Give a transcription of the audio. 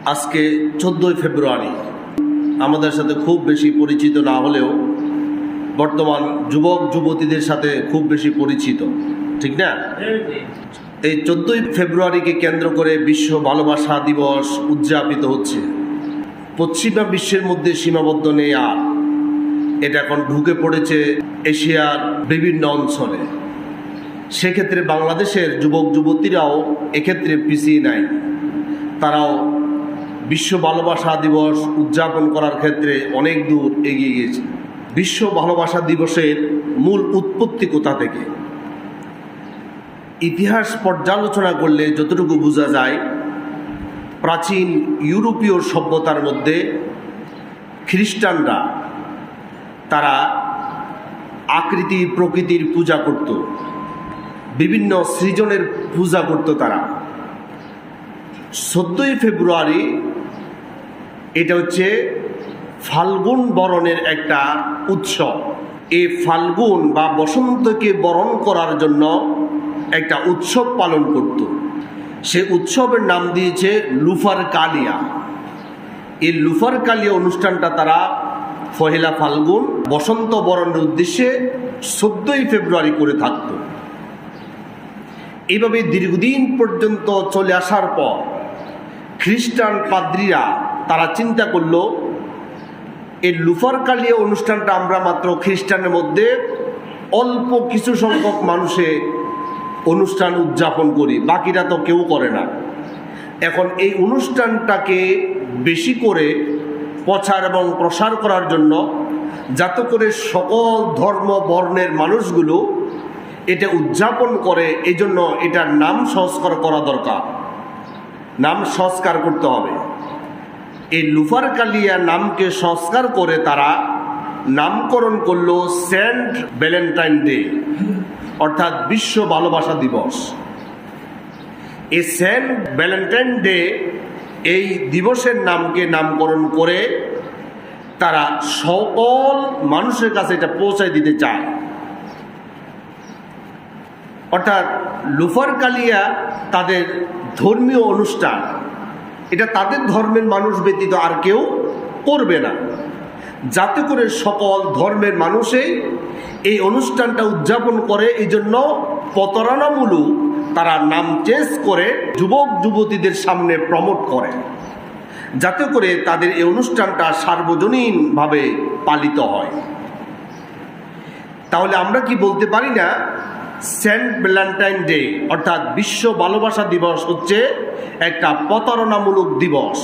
আজকে 14ই ফেব্রুয়ারি আমাদের সাথে খুব বেশি পরিচিত না হলেও বর্তমান যুবক যুবতীদের সাথে খুব বেশি পরিচিত, ঠিক না? এই 14ই ফেব্রুয়ারিকে কেন্দ্র করে বিশ্ব ভালোবাসা দিবস উদযাপিত হচ্ছে। পশ্চিমা বিশ্বের মধ্যে সীমাবদ্ধ নেই, আর এটা এখন ঢুকে পড়েছে এশিয়ার বিভিন্ন অঞ্চলে। সেক্ষেত্রে বাংলাদেশের যুবক যুবতীরাও এক্ষেত্রে পিছিয়ে নাই। তারাও বিশ্ব ভালোবাসা দিবস উদযাপন করার ক্ষেত্রে অনেক দূর এগিয়ে গিয়েছে। বিশ্ব ভালোবাসা দিবসের মূল উৎপত্তি কোথা থেকে? ইতিহাস পর্যালোচনা করলে যতটুকু বোঝা যায়, প্রাচীন ইউরোপীয় সভ্যতার মধ্যে খ্রিস্টানরা তারা আকৃতি প্রকৃতির পূজা করত, বিভিন্ন সৃজনের পূজা করত তারা। 14ই ফেব্রুয়ারি এটা হচ্ছে ফাল্গুন বরণের একটা উৎসব। এই ফাল্গুন বা বসন্তকে বরণ করার জন্য একটা উৎসব পালন করত। সে উৎসবের নাম দিয়েছে লুফার কালিয়া। এই লুফার কালিয়া অনুষ্ঠানটা তারা পহেলা ফাল্গুন বসন্ত বরণের উদ্দেশ্যে 14ই ফেব্রুয়ারি করে থাকত। এভাবে দীর্ঘদিন পর্যন্ত চলে আসার পর খ্রিস্টান পাদ্রীরা তারা চিন্তা করল, এই লুফার কালিয়া অনুষ্ঠানটা আমরা মাত্র খ্রিস্টানের মধ্যে অল্প কিছু সংখ্যক মানুষে অনুষ্ঠান উদযাপন করি, বাকিরা তো কেউ করে না। এখন এই অনুষ্ঠানটাকে বেশি করে প্রচার এবং প্রসার করার জন্য, যাতে করে সকল ধর্ম বর্ণের মানুষগুলো এটা উদযাপন করে, এই জন্য এটার নাম সংস্কার করা দরকার। নাম সংস্কার করতে হবে। এই লুফার কালিয়া নামকে সংস্কার করে তারা নামকরণ করলো সেন্ট ভ্যালেন্টাইন ডে, অর্থাৎ বিশ্ব ভালোবাসা দিবস। এই সেন্ট ভ্যালেন্টাইন ডে এই দিবসের নামকে নামকরণ করে তারা সকল মানুষের কাছে এটা পৌঁছায় দিতে চায়। অর্থাৎ লুফার কালিয়া তাদের ধর্মীয় অনুষ্ঠান, এটা তাদের ধর্মের মানুষ ব্যতীত আর কেউ করবে না, যাতে করে সকল ধর্মের মানুষে এই অনুষ্ঠানটা উদযাপন করে। এই জন্য প্রতারণামূলক তারা নাম চেঞ্জ করে যুবক যুবতীদের সামনে প্রমোট করে, যাতে করে তাদের এই অনুষ্ঠানটা সার্বজনীনভাবে পালিত হয়। তাহলে আমরা কি বলতে পারি না সেন্ট ভ্যালেন্টাইন ডে অর্থাৎ বিশ্ব ভালোবাসা দিবস হচ্ছে একটা প্রতারণামূলক দিবস?